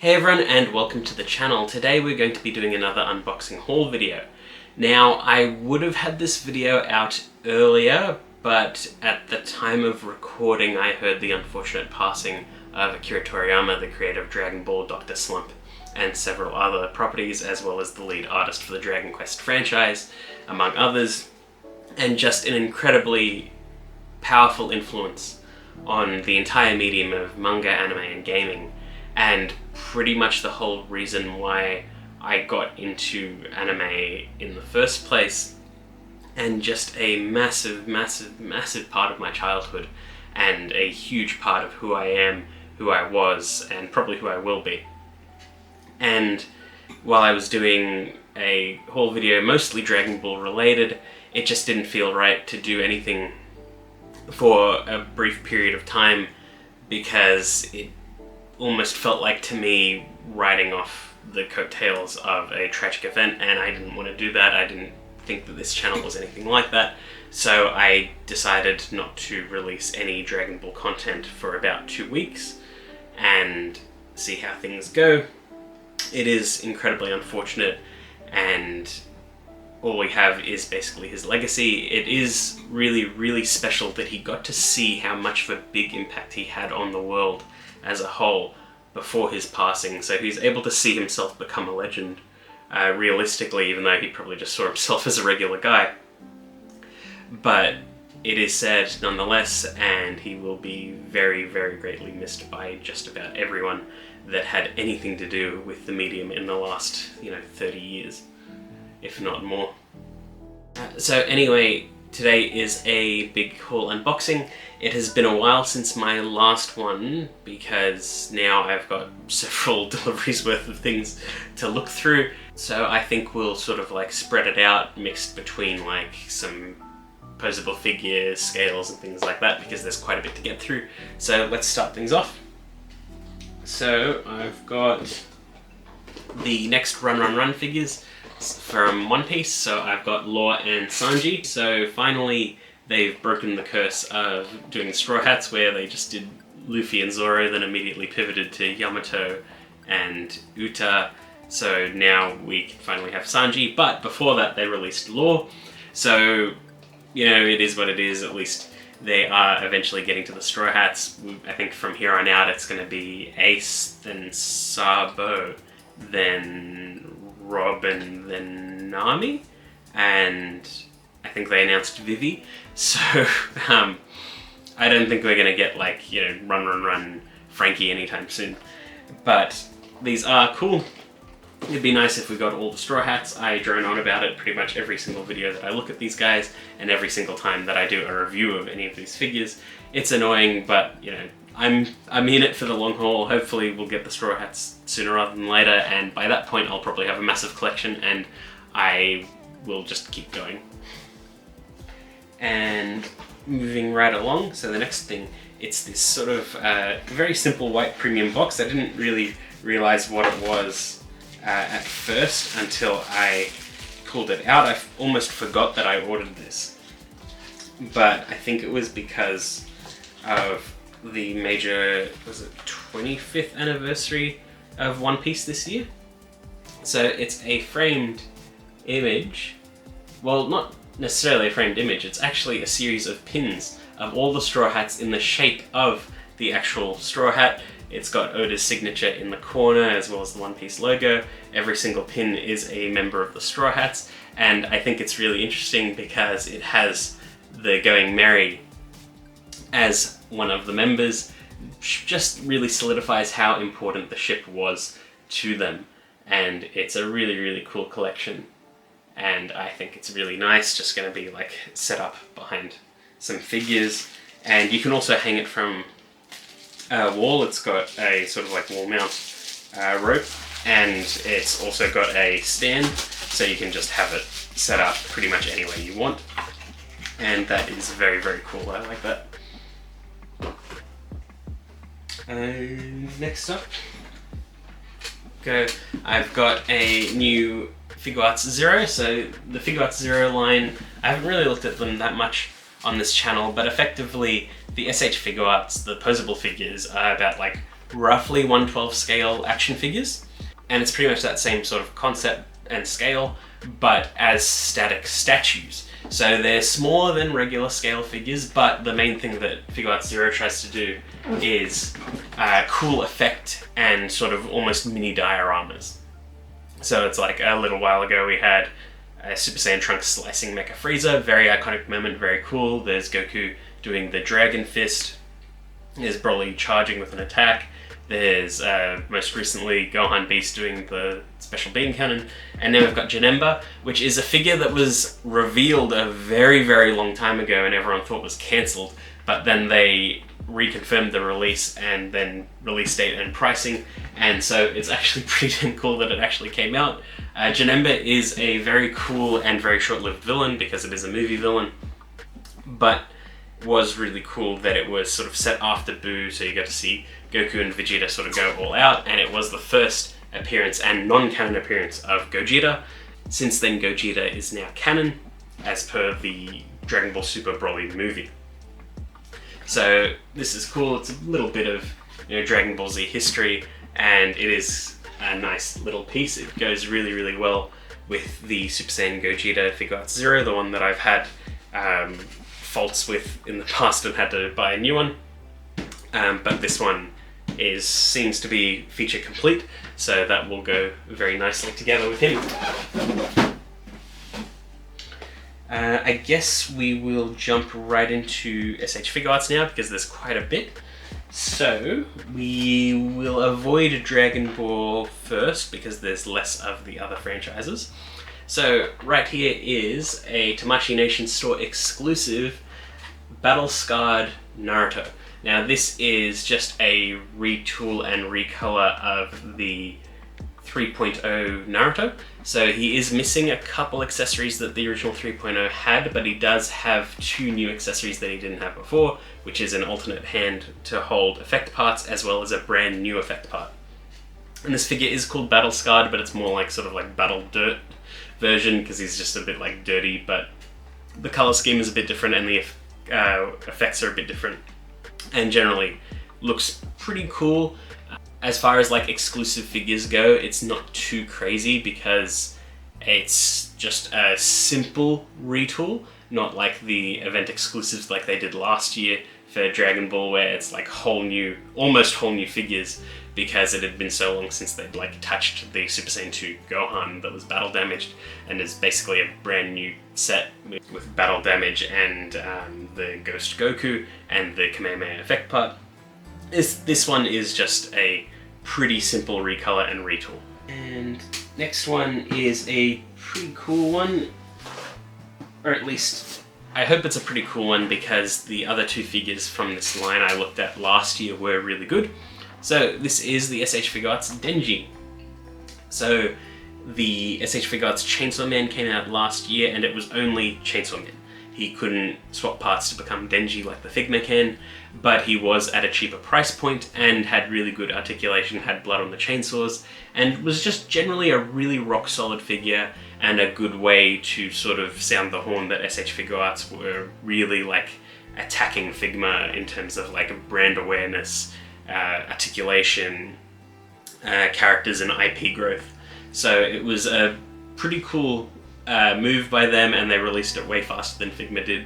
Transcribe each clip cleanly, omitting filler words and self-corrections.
Hey everyone, and welcome to the channel. Today we're going to be doing another unboxing haul video. Now, I would have had this video out earlier, but at the time of recording I heard the unfortunate passing of Akira Toriyama, the creator of Dragon Ball, Dr. Slump, and several other properties, as well as the lead artist for the Dragon Quest franchise, among others, and just an incredibly powerful influence on the entire medium of manga, anime, and gaming. And pretty much the whole reason why I got into anime in the first place, and just a massive part of my childhood, and a huge part of who I am, who I was, and probably who I will be. And while I was doing a whole video mostly Dragon Ball related, it just didn't feel right to do anything for a brief period of time, because it almost felt like, to me, riding off the coattails of a tragic event, and I didn't want to do that. I didn't think that this channel was anything like that, so I decided not to release any Dragon Ball content for about 2 weeks and see how things go. It is incredibly unfortunate, and all we have is basically his legacy. It is really special that he got to see how much of a big impact he had on the world as a whole before his passing, so he's able to see himself become a legend, realistically, even though he probably just saw himself as a regular guy. But it is sad nonetheless, and he will be very greatly missed by just about everyone that had anything to do with the medium in the last, 30 years, if not more. So anyway, today is a big haul unboxing. It has been a while since my last one, because now I've got several deliveries worth of things to look through. So I think we'll sort of spread it out, mixed between some posable figures, scales and things like that, because there's quite a bit to get through. So let's start things off. So I've got the next Run figures from One Piece. So I've got Law and Sanji. So finally they've broken the curse of doing Straw Hats, where they just did Luffy and Zoro, then immediately pivoted to Yamato and Uta. So now we can finally have Sanji, but before that they released Law. So, it is what it is. At least they are eventually getting to the Straw Hats. I think from here on out it's going to be Ace, then Sabo, then Robin, then Nami, and I think they announced Vivi. So I don't think we're gonna get Run Frankie anytime soon. But these are cool. It'd be nice if we got all the Straw Hats. I drone on about it pretty much every single video that I look at these guys, and every single time that I do a review of any of these figures. It's annoying, but I'm in it for the long haul. Hopefully we'll get the Straw Hats sooner rather than later, and by that point I'll probably have a massive collection and I will just keep going. And moving right along, so the next thing, it's this sort of very simple white premium box. I didn't really realize what it was at first until I pulled it out. I almost forgot that I ordered this, but I think it was because of the major, was it 25th anniversary of One Piece this year? So it's a framed image. Well, not necessarily a framed image, it's actually a series of pins of all the Straw Hats in the shape of the actual Straw Hat. It's got Oda's signature in the corner, as well as the One Piece logo. Every single pin is a member of the Straw Hats, and I think it's really interesting because it has the Going Merry as one of the members. Just really solidifies how important the ship was to them, and it's a really cool collection. And I think it's really nice, just going to be set up behind some figures. And you can also hang it from a wall. It's got a sort of wall mount rope, and it's also got a stand, so you can just have it set up pretty much any way you want. And that is very cool. I like that. Next up, I've got a new Figuarts Zero. So the Figuarts Zero line, I haven't really looked at them that much on this channel, but effectively the SH Figuarts, the posable figures, are about roughly 1/12 scale action figures, and it's pretty much that same sort of concept and scale, but as static statues. So they're smaller than regular scale figures, but the main thing that Figuarts Zero tries to do is cool effect and sort of almost mini dioramas. So it's like a little while ago we had Super Saiyan Trunks slicing Mecha Frieza, very iconic moment, very cool. There's Goku doing the Dragon Fist. There's Broly charging with an attack. There's most recently Gohan Beast doing the special beam cannon. And now we've got Janemba, which is a figure that was revealed a very, very long time ago and everyone thought was cancelled. But then they reconfirmed the release and then release date and pricing. And so it's actually pretty damn cool that it actually came out. Janemba is a very cool and very short-lived villain because it is a movie villain. But was really cool that it was sort of set after Buu, so you got to see Goku and Vegeta sort of go all out, and it was the first appearance and non-canon appearance of Gogeta. Since then, Gogeta is now canon, as per the Dragon Ball Super Broly movie. So this is cool. It's a little bit of, you know, Dragon Ball Z history, and it is a nice little piece. It goes really, really well with the Super Saiyan Gogeta Figuarts Zero, the one that I've had faults with in the past and had to buy a new one. But this one seems to be feature complete, so that will go very nicely together with him. I guess we will jump right into SH Figuarts now because there's quite a bit. So we will avoid Dragon Ball first because there's less of the other franchises. So right here is a Tamashii Nation store exclusive Battle Scarred Naruto. Now this is just a retool and recolor of the 3.0 Naruto. So he is missing a couple accessories that the original 3.0 had, but he does have two new accessories that he didn't have before, which is an alternate hand to hold effect parts as well as a brand new effect part. And this figure is called Battle Scarred, but it's more like sort of like Battle Dirt version because he's just a bit like dirty, but the color scheme is a bit different and the effects are a bit different, and generally looks pretty cool. As far as like exclusive figures go, it's not too crazy because it's just a simple retool, not like the event exclusives like they did last year for Dragon Ball, where it's like almost whole new figures because it had been so long since they'd like touched the Super Saiyan 2 Gohan that was battle damaged, and is basically a brand new set with battle damage and the Ghost Goku and the Kamehameha effect part. This one is just a pretty simple recolor and retool. And next one is a pretty cool one, or at least I hope it's a pretty cool one because the other two figures from this line I looked at last year were really good. So this is the SH Figuarts Denji. So the SH Figuarts Chainsaw Man came out last year and it was only Chainsaw Man. He couldn't swap parts to become Denji like the Figma can, but he was at a cheaper price point and had really good articulation, had blood on the chainsaws, and was just generally a really rock solid figure and a good way to sort of sound the horn that SH Figuarts were really like attacking Figma in terms of like brand awareness, articulation, characters and IP growth. So it was a pretty cool move by them, and they released it way faster than Figma did.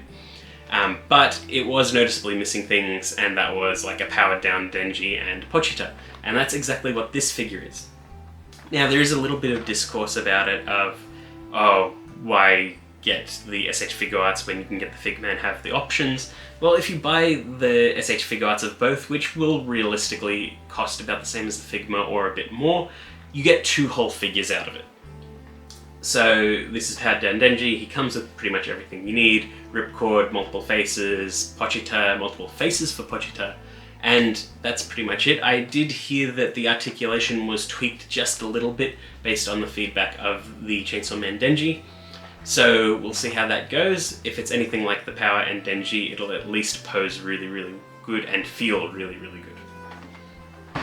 But it was noticeably missing things, and that was like a powered down Denji and Pochita, and that's exactly what this figure is. Now there is a little bit of discourse about it of, oh, why get the SH Figuarts when you can get the Figma and have the options? Well, if you buy the SH Figuarts of both, which will realistically cost about the same as the Figma or a bit more, you get two whole figures out of it. So this is powered down Denji. He comes with pretty much everything you need. Ripcord, multiple faces, Pochita, multiple faces for Pochita, and that's pretty much it. I did hear that the articulation was tweaked just a little bit based on the feedback of the Chainsaw Man Denji. So we'll see how that goes. If it's anything like the Power and Denji, it'll at least pose really, really good and feel really, really good.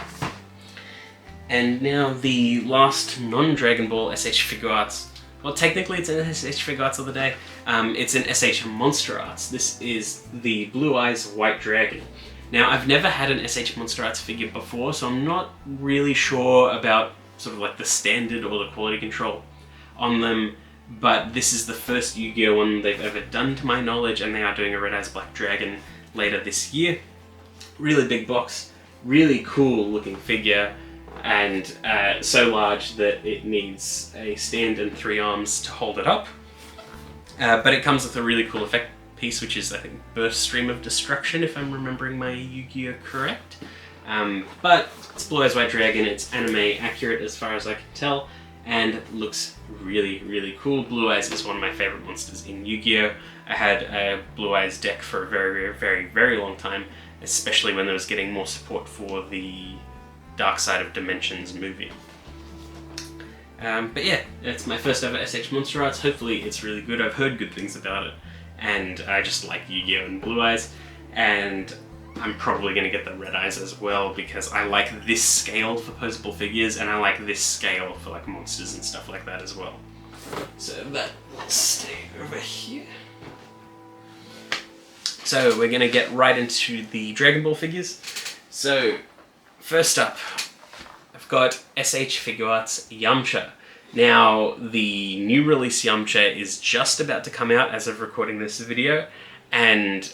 And now the last non-Dragon Ball SH Figuarts. Well, technically it's an SH Figuarts of the day. It's an SH Monster Arts. This is the Blue Eyes White Dragon. Now, I've never had an SH Monster Arts figure before, so I'm not really sure about sort of like the standard or the quality control on them, but this is the first Yu-Gi-Oh! One they've ever done to my knowledge, and they are doing a Red Eyes Black Dragon later this year. Really big box, really cool looking figure, and so large that it needs a stand and 3 arms to hold it up. But it comes with a really cool effect piece, which is, I think, Burst Stream of Destruction, if I'm remembering my Yu-Gi-Oh! Correct. But it's Blue Eyes White Dragon, it's anime accurate as far as I can tell, and looks really, really cool. Blue Eyes is one of my favorite monsters in Yu-Gi-Oh! I had a Blue Eyes deck for a very, very, very long time, especially when there was getting more support for the Dark Side of Dimensions movie. But yeah, it's my first ever SH Monster Arts. Hopefully it's really good. I've heard good things about it, and I just like Yu-Gi-Oh! And Blue Eyes, and I'm probably going to get the Red Eyes as well, because I like this scale for posable figures, and I like this scale for like monsters and stuff like that as well. So that will stay over here. So we're going to get right into the Dragon Ball figures. So first up, I've got SH Figuarts Yamcha. Now, the new release Yamcha is just about to come out as of recording this video, and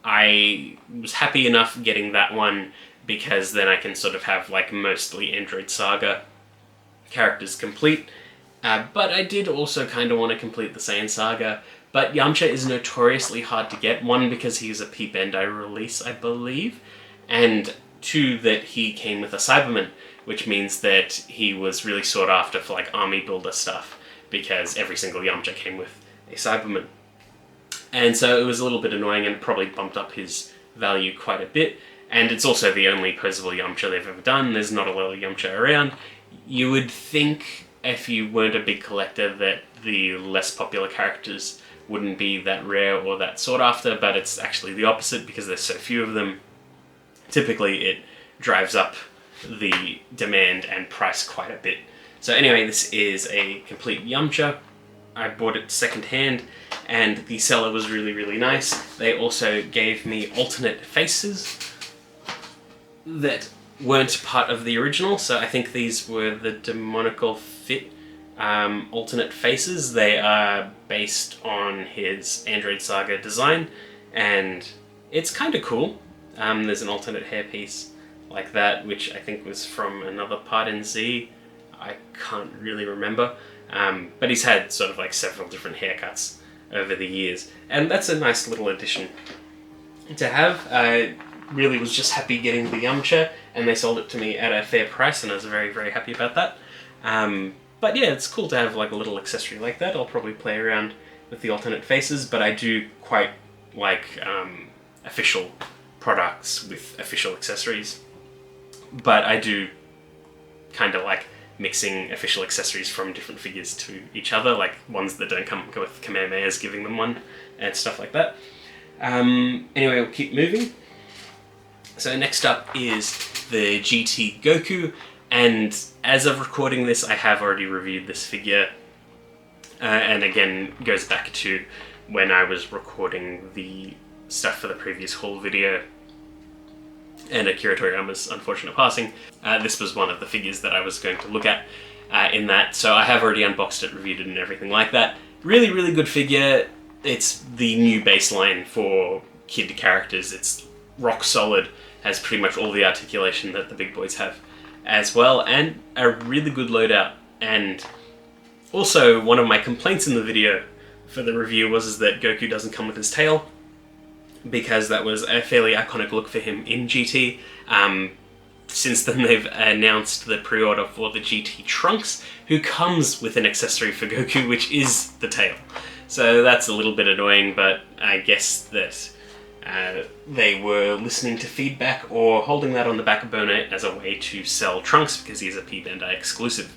I was happy enough getting that one because then I can sort of have like mostly Android Saga characters complete. But I did also kind of want to complete the Saiyan Saga. But Yamcha is notoriously hard to get. One, because he's a P. Bandai release, I believe, and two, that he came with a Cyberman, which means that he was really sought after for like army builder stuff, because every single Yamcha came with a Cyberman. And so it was a little bit annoying, and it probably bumped up his value quite a bit. And it's also the only posable Yamcha they've ever done. There's not a lot of Yamcha around. You would think, if you weren't a big collector, that the less popular characters wouldn't be that rare or that sought after, but it's actually the opposite because there's so few of them. Typically it drives up the demand and price quite a bit. So anyway, this is a complete Yamcha. I bought it secondhand, and the seller was really, really nice. They also gave me alternate faces that weren't part of the original, so I think these were the Demonical Fit alternate faces. They are based on his Android Saga design, and it's kind of cool. There's an alternate hairpiece like that, which I think was from another part in Z. I can't really remember. But he's had sort of like several different haircuts over the years, and that's a nice little addition to have. I really was just happy getting the Yamcha, and they sold it to me at a fair price, and I was very, very happy about that. But yeah, it's cool to have like a little accessory like that. I'll probably play around with the alternate faces, but I do quite like official products with official accessories. But I do kind of like mixing official accessories from different figures to each other, like ones that don't come with Kamehamehas giving them one, and stuff like that. Anyway, we'll keep moving. So next up is the GT Goku, and as of recording this, I have already reviewed this figure, and again, goes back to when I was recording the stuff for the previous haul video, and Akira Toriyama's unfortunate passing. This was one of the figures that I was going to look at in that, so I have already unboxed it, reviewed it, and everything like that. Really, really good figure. It's the new baseline for kid characters. It's rock solid, has pretty much all the articulation that the big boys have as well, and a really good loadout. And also, one of my complaints in the video for the review was that Goku doesn't come with his tail, because that was a fairly iconic look for him in GT. Since then they've announced the pre-order for the GT Trunks, who comes with an accessory for Goku, which is the tail. So that's a little bit annoying, but I guess that they were listening to feedback or holding that on the back burner as a way to sell Trunks, because he's a P. Bandai exclusive.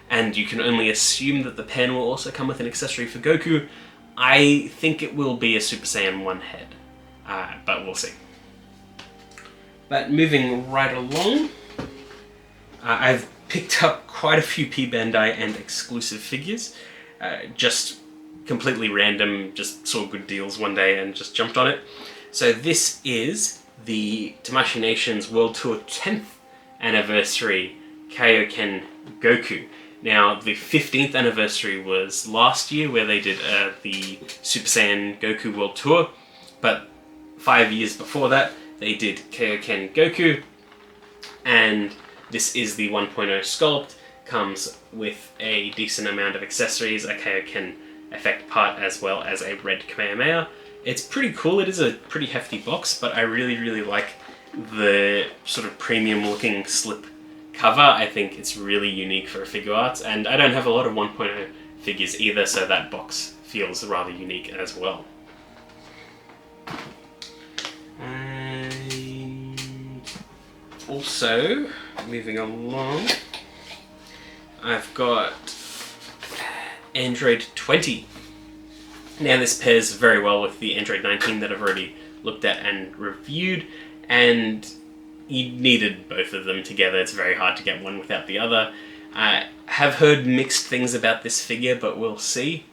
And you can only assume that the pen will also come with an accessory for Goku. I think it will be a Super Saiyan 1 head. But we'll see. But moving right along, I've picked up quite a few P. Bandai and exclusive figures. Just completely random, just saw good deals one day and just jumped on it. So this is the Tamashii Nations World Tour 10th anniversary Kaioken Goku. Now, the 15th anniversary was last year, where they did the Super Saiyan Goku World Tour, but 5 years before that, they did Kaioken Goku, and this is the 1.0 sculpt. Comes with a decent amount of accessories, a Kaioken effect part, as well as a red Kamehameha. It's pretty cool. It is a pretty hefty box, but I really like the sort of premium looking slip cover. I think it's really unique for Figuarts, and I don't have a lot of 1.0 figures either, so that box feels rather unique as well. And also, moving along, I've got Android 20. Now this pairs very well with the Android 19 that I've already looked at and reviewed, and you needed both of them together. It's very hard to get one without the other. I have heard mixed things about this figure, but we'll see.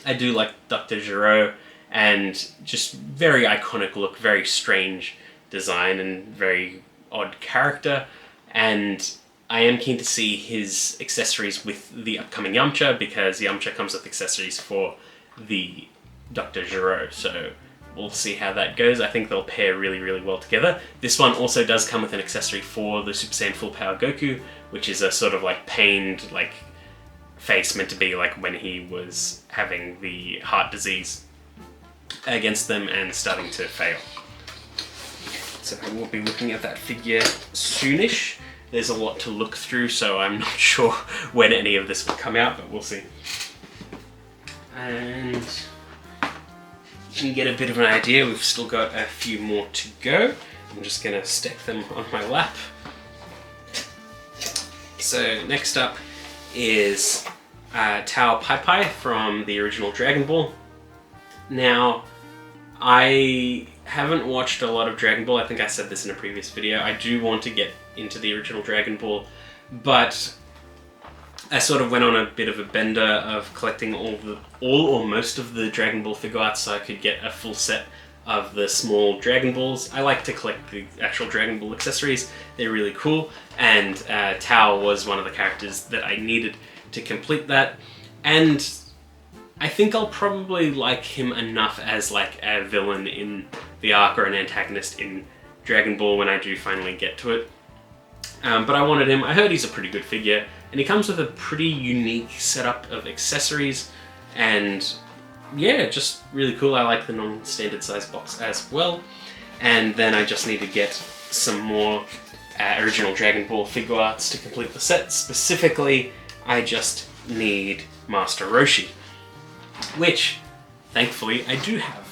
I do like Dr. Gero, and just very iconic look, very strange design, and very odd character, and I am keen to see his accessories with the upcoming Yamcha, because Yamcha comes with accessories for the Dr. Gero, so we'll see how that goes. I think they'll pair really well together. This one also does come with an accessory for the Super Saiyan Full Power Goku, which is a sort of like pained face, meant to be like when he was having the heart disease against them and starting to fail. So we'll be looking at that figure soonish. There's a lot to look through, so I'm not sure when any of this will come out, but we'll see. And you can get a bit of an idea. We've still got a few more to go. I'm just going to stack them on my lap. So next up is Tao Pai Pai from the original Dragon Ball. Now, I haven't watched a lot of Dragon Ball. I think I said this in a previous video. I do want to get into the original Dragon Ball, but I sort of went on a bit of a bender of collecting all or most of the Dragon Ball Figuarts so I could get a full set of the small Dragon Balls. I like to collect the actual Dragon Ball accessories. They're really cool, and Tao was one of the characters that I needed to complete that, and I think I'll probably like him enough as like a villain in the arc or an antagonist in Dragon Ball when I do finally get to it. But I wanted him. I heard he's a pretty good figure, and he comes with a pretty unique setup of accessories, and yeah, just really cool. I like the non-standard size box as well. And then I just need to get some more original Dragon Ball Figuarts to complete the set. Specifically, I just need Master Roshi, which thankfully I do have.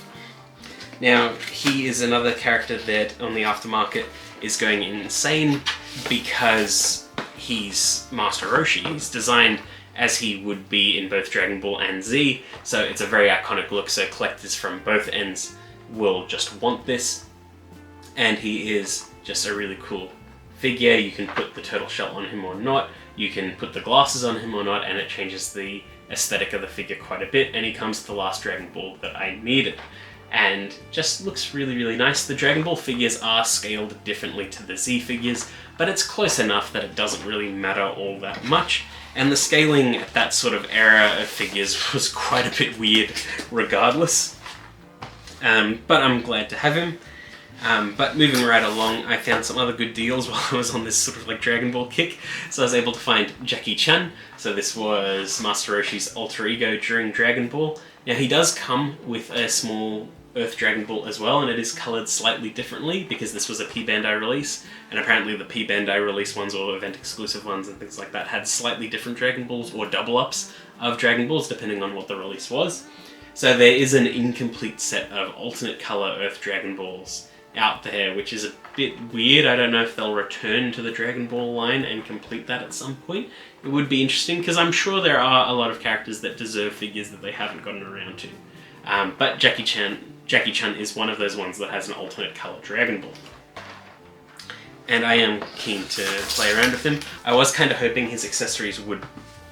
Now, he is another character that on the aftermarket is going insane because he's Master Roshi. He's designed as he would be in both Dragon Ball and Z, so it's a very iconic look, so collectors from both ends will just want this. And he is just a really cool figure. You can put the turtle shell on him or not, you can put the glasses on him or not, and it changes the aesthetic of the figure quite a bit, and he comes with the last Dragon Ball that I needed. And just looks really nice. The Dragon Ball figures are scaled differently to the Z figures, but it's close enough that it doesn't really matter all that much. And the scaling at that sort of era of figures was quite a bit weird regardless. But I'm glad to have him. But moving right along, I found some other good deals while I was on this sort of like Dragon Ball kick. So I was able to find Jackie Chan. So this was Master Roshi's alter ego during Dragon Ball. Now he does come with a small Earth Dragon Ball as well, and it is coloured slightly differently because this was a P Bandai release, and apparently the P Bandai release ones or event exclusive ones and things like that had slightly different Dragon Balls or double ups of Dragon Balls depending on what the release was. So there is an incomplete set of alternate colour Earth Dragon Balls out there, which is a bit weird. I don't know if they'll return to the Dragon Ball line and complete that at some point. It would be interesting because I'm sure there are a lot of characters that deserve figures that they haven't gotten around to. But Jackie Chan is one of those ones that has an alternate colour Dragon Ball. And I am keen to play around with him. I was kind of hoping his accessories would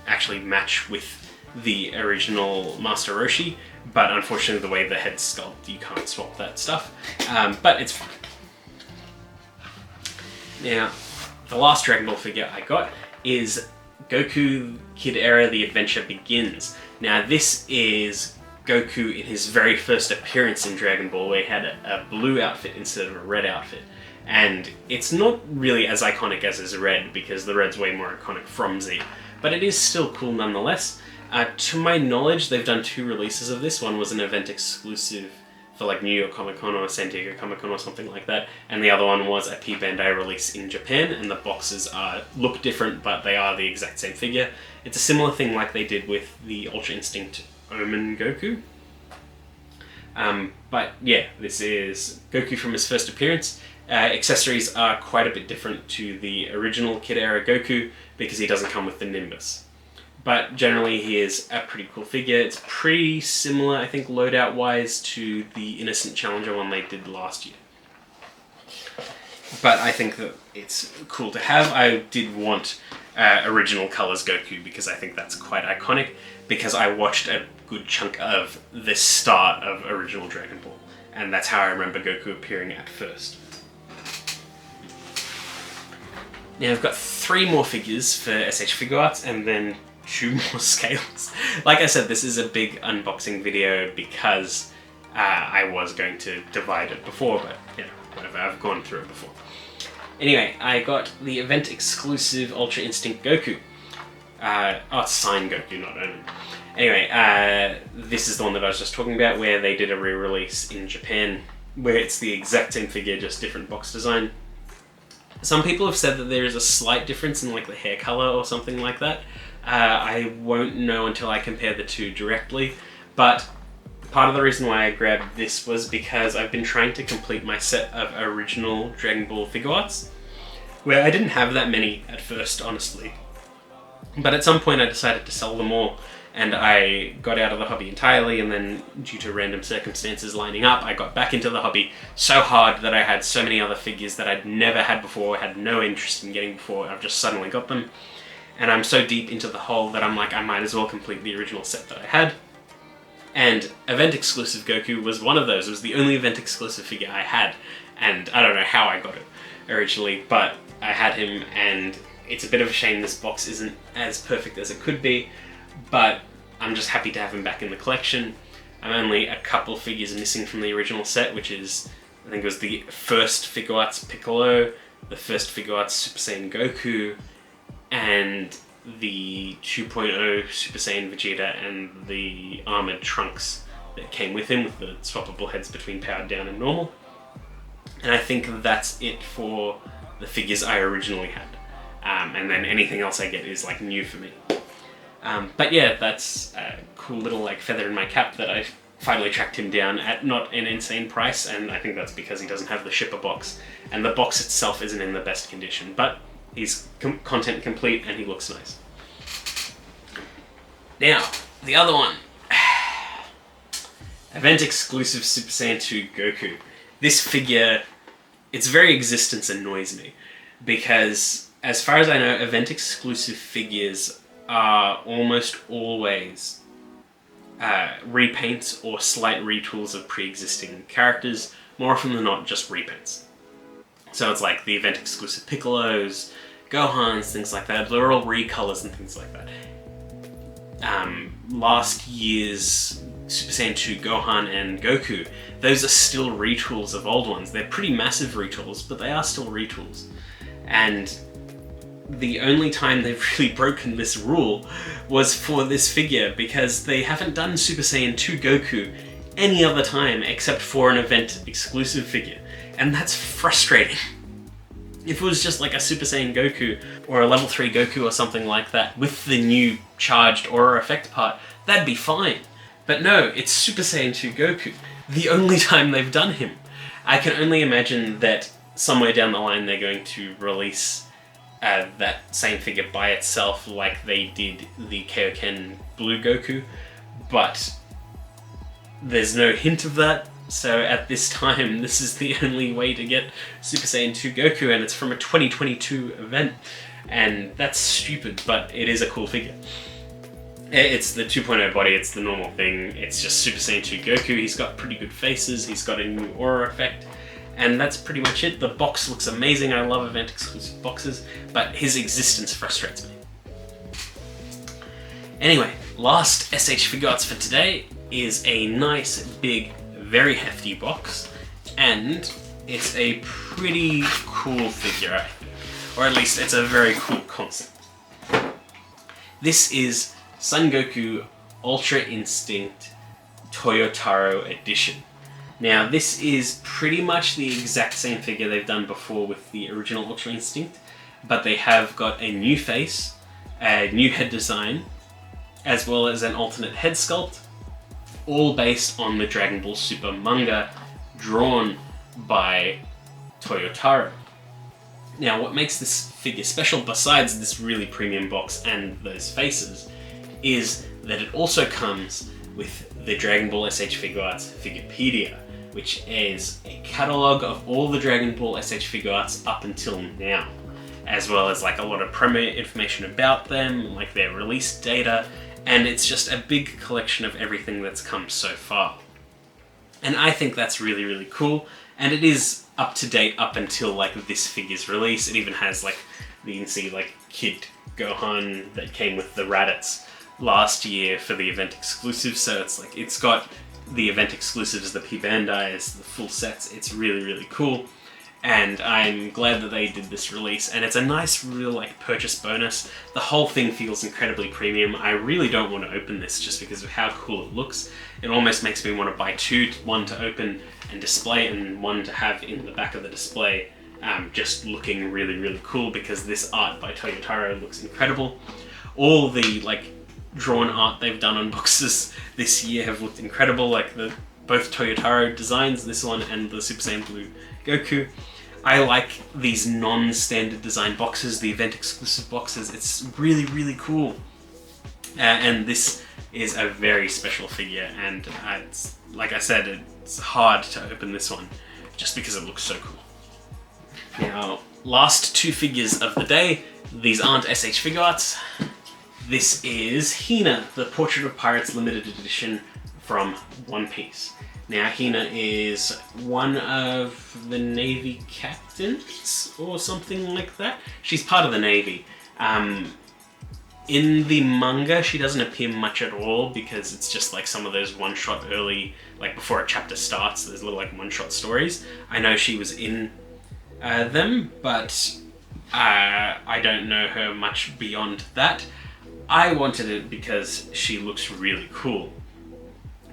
actually match with the original Master Roshi, but unfortunately the way the head's sculpted, you can't swap that stuff. But it's fine. Now, the last Dragon Ball figure I got is Goku Kid Era The Adventure Begins. Now this is Goku in his very first appearance in Dragon Ball, where he had a blue outfit instead of a red outfit. And it's not really as iconic as his red, because the red's way more iconic from Z, but it is still cool nonetheless. To my knowledge, they've done 2 releases of this. One was an event exclusive for like New York Comic Con or San Diego Comic Con or something like that, and the other one was a P Bandai release in Japan, and the boxes look different, but they are the exact same figure. It's a similar thing like they did with the Ultra Instinct Omen Goku. But yeah, this is Goku from his first appearance. Accessories are quite a bit different to the original Kid Era Goku because he doesn't come with the Nimbus. But generally he is a pretty cool figure. It's pretty similar, I think, loadout wise to the Innocent Challenger one they did last year. But I think that it's cool to have. I did want original colors Goku because I think that's quite iconic, because I watched a good chunk of the start of original Dragon Ball, and that's how I remember Goku appearing at first. Now I've got 3 more figures for SH Figuarts and then 2 more scales. Like I said, this is a big unboxing video because I was going to divide it before, but you know, whatever, I've gone through it before. Anyway, I got the event exclusive Ultra Instinct Goku. It's signed Goku, not Omen. Anyway, this is the one that I was just talking about, where they did a re-release in Japan, where it's the exact same figure, just different box design. Some people have said that there is a slight difference in like the hair color or something like that. I won't know until I compare the 2 directly, but part of the reason why I grabbed this was because I've been trying to complete my set of original Dragon Ball Figuarts, where I didn't have that many at first, honestly. But at some point I decided to sell them all, and I got out of the hobby entirely, and then due to random circumstances lining up, I got back into the hobby so hard that I had so many other figures that I'd never had before, had no interest in getting before. I've just suddenly got them. And I'm so deep into the hole that I'm like, I might as well complete the original set that I had. And event exclusive Goku was one of those. It was the only event exclusive figure I had. And I don't know how I got it originally, but I had him, and it's a bit of a shame this box isn't as perfect as it could be, but I'm just happy to have him back in the collection. I'm only a couple figures missing from the original set, which is, I think it was the first Figuarts Piccolo, the first Figuarts Super Saiyan Goku, and the 2.0 Super Saiyan Vegeta, and the armored Trunks that came with him, with the swappable heads between powered down and normal. And I think that's it for the figures I originally had. And then anything else I get is like new for me. But yeah, that's a cool little like feather in my cap that I finally tracked him down at not an insane price, and I think that's because he doesn't have the shipper box, and the box itself isn't in the best condition, but he's content complete and he looks nice. Now, the other one. Event exclusive Super Saiyan 2 Goku. This figure, its very existence annoys me, because as far as I know, event exclusive figures are almost always repaints or slight retools of pre-existing characters, more often than not just repaints. So it's like the event exclusive Piccolos, Gohans, things like that. They're all recolors and things like that. Last year's Super Saiyan 2 Gohan and Goku, those are still retools of old ones. They're pretty massive retools, but they are still retools. And the only time they've really broken this rule was for this figure, because they haven't done Super Saiyan 2 Goku any other time except for an event exclusive figure. And that's frustrating. If it was just like a Super Saiyan Goku or a level 3 Goku or something like that with the new charged aura effect part, that'd be fine. But no, it's Super Saiyan 2 Goku. The only time they've done him. I can only imagine that somewhere down the line they're going to release that same figure by itself like they did the Kaioken Blue Goku, but there's no hint of that, so at this time this is the only way to get Super Saiyan 2 Goku, and it's from a 2022 event, and that's stupid, but it is a cool figure. It's the 2.0 body, it's the normal thing, it's just Super Saiyan 2 Goku. He's got pretty good faces, he's got a new aura effect, And that's pretty much it. The box looks amazing. I love event exclusive boxes, but his existence frustrates me. Anyway, last SH Figuarts for today is a nice, big, very hefty box, and it's a pretty cool figure, I think. Or at least it's a very cool concept. This is Son Goku Ultra Instinct Toyotaro Edition. Now this is pretty much the exact same figure they've done before with the original Ultra Instinct, but they have got a new face, a new head design, as well as an alternate head sculpt, all based on the Dragon Ball Super manga drawn by Toyotaro. Now what makes this figure special, besides this really premium box and those faces, is that it also comes with the Dragon Ball SH Figuarts Figurepedia, which is a catalogue of all the Dragon Ball SH Figuarts up until now, as well as like a lot of promo information about them, like their release data, and it's just a big collection of everything that's come so far. And I think that's really, really cool, and it is up to date up until like this figure's release. It even has like, you can see like Kid Gohan that came with the Raditz last year for the event exclusive, so it's like, it's got the event exclusives, the P Bandais, the full sets. It's really, really cool, and I'm glad that they did this release, and it's a nice real like purchase bonus. The whole thing feels incredibly premium. I really don't want to open this just because of how cool it looks. It almost makes me want to buy two, one to open and display and one to have in the back of the display, just looking really, really cool, because this art by Toyotaro looks incredible. All the like drawn art they've done on boxes this year have looked incredible, like both Toyotaro designs, this one and the Super Saiyan Blue Goku. I like these non-standard design boxes, the event exclusive boxes. It's really, really cool. And this is a very special figure, and it's, like I said, it's hard to open this one just because it looks so cool. Now, last two figures of the day. These aren't SH Figuarts. This is Hina, the Portrait of Pirates limited edition from One Piece. Now, Hina is one of the Navy captains, or something like that. She's part of the Navy. In the manga, she doesn't appear much at all, because it's just like some of those one-shot early, like before a chapter starts, there's little like one-shot stories. I know she was in them, but I don't know her much beyond that. I wanted it because she looks really cool.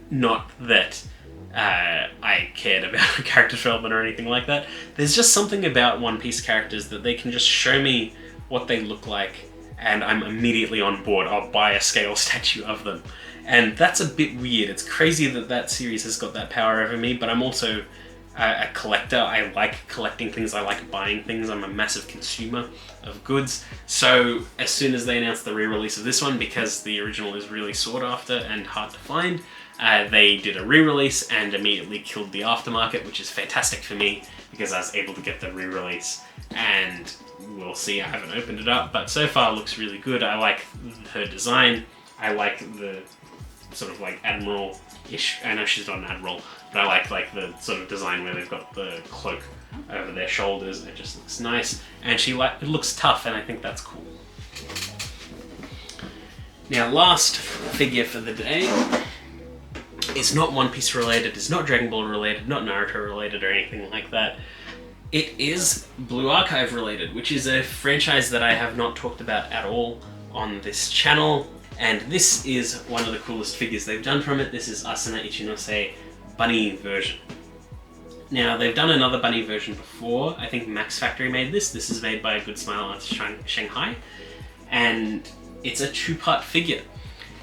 Not that I cared about her character development or anything like that. There's just something about One Piece characters that they can just show me what they look like, and I'm immediately on board. I'll buy a scale statue of them. And that's a bit weird. It's crazy that that series has got that power over me, but I'm also a collector. I like collecting things, I like buying things, I'm a massive consumer of goods. So as soon as they announced the re-release of this one, because the original is really sought after and hard to find, they did a re-release and immediately killed the aftermarket, which is fantastic for me because I was able to get the re-release, and we'll see. I haven't opened it up, but so far it looks really good. I like her design. I like the sort of like admiral-ish, I know she's not an admiral, but I like the sort of design where they've got the cloak over their shoulders. It just looks nice, and it looks tough, and I think that's cool. Now, last figure for the day. It's not One Piece related, it's not Dragon Ball related, not Naruto related or anything like that. It is Blue Archive related, which is a franchise that I have not talked about at all on this channel, and this is one of the coolest figures they've done from it. This is Asuna Ichinose bunny version. Now, they've done another bunny version before. I think Max Factory made this. This is made by Good Smile Arts Shanghai, and it's a two-part figure.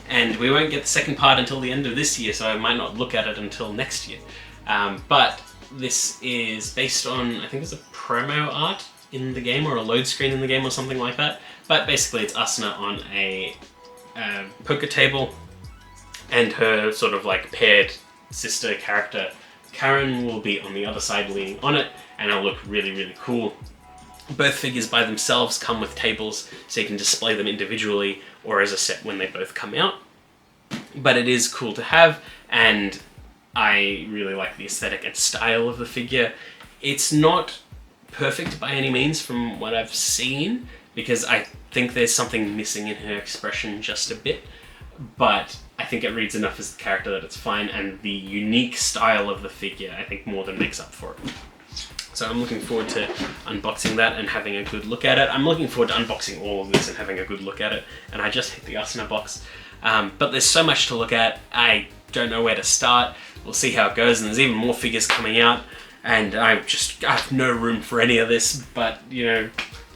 And we won't get the second part until the end of this year, so I might not look at it until next year. But this is based on, I think it's a promo art in the game, or a load screen in the game, or something like that. But basically it's Asuna on a poker table, and her sort of like paired sister character, Karen, will be on the other side leaning on it, and it'll look really, really cool. Both figures by themselves come with tables, so you can display them individually or as a set when they both come out. But it is cool to have, and I really like the aesthetic and style of the figure. It's not perfect by any means from what I've seen, because I think there's something missing in her expression just a bit, but I think it reads enough as the character that it's fine, and the unique style of the figure I think more than makes up for it. So I'm looking forward to unboxing that and having a good look at it. I'm looking forward to unboxing all of this and having a good look at it, and I just hit the Asuna box. But there's so much to look at, I don't know where to start. We'll see how it goes, and there's even more figures coming out, and I have no room for any of this, but you know,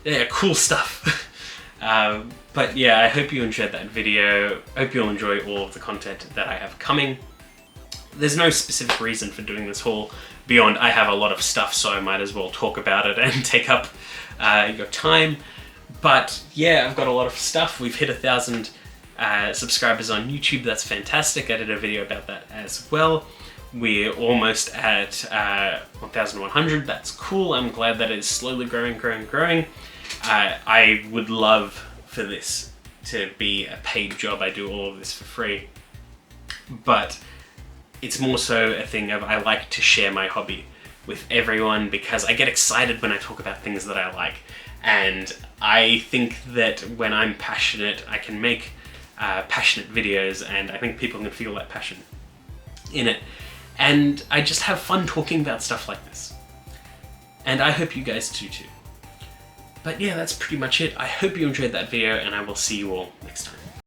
yeah, cool stuff. But yeah, I hope you enjoyed that video. I hope you'll enjoy all of the content that I have coming. There's no specific reason for doing this haul beyond I have a lot of stuff, so I might as well talk about it and take up your time. But yeah, I've got a lot of stuff. We've hit 1,000 subscribers on YouTube. That's fantastic. I did a video about that as well. We're almost at 1,100. That's cool. I'm glad that it's slowly growing. I would love for this to be a paid job. I do all of this for free, but it's more so a thing of I like to share my hobby with everyone because I get excited when I talk about things that I like, and I think that when I'm passionate I can make passionate videos, and I think people can feel that passion in it, and I just have fun talking about stuff like this, and I hope you guys do too. But yeah, that's pretty much it. I hope you enjoyed that video, and I will see you all next time.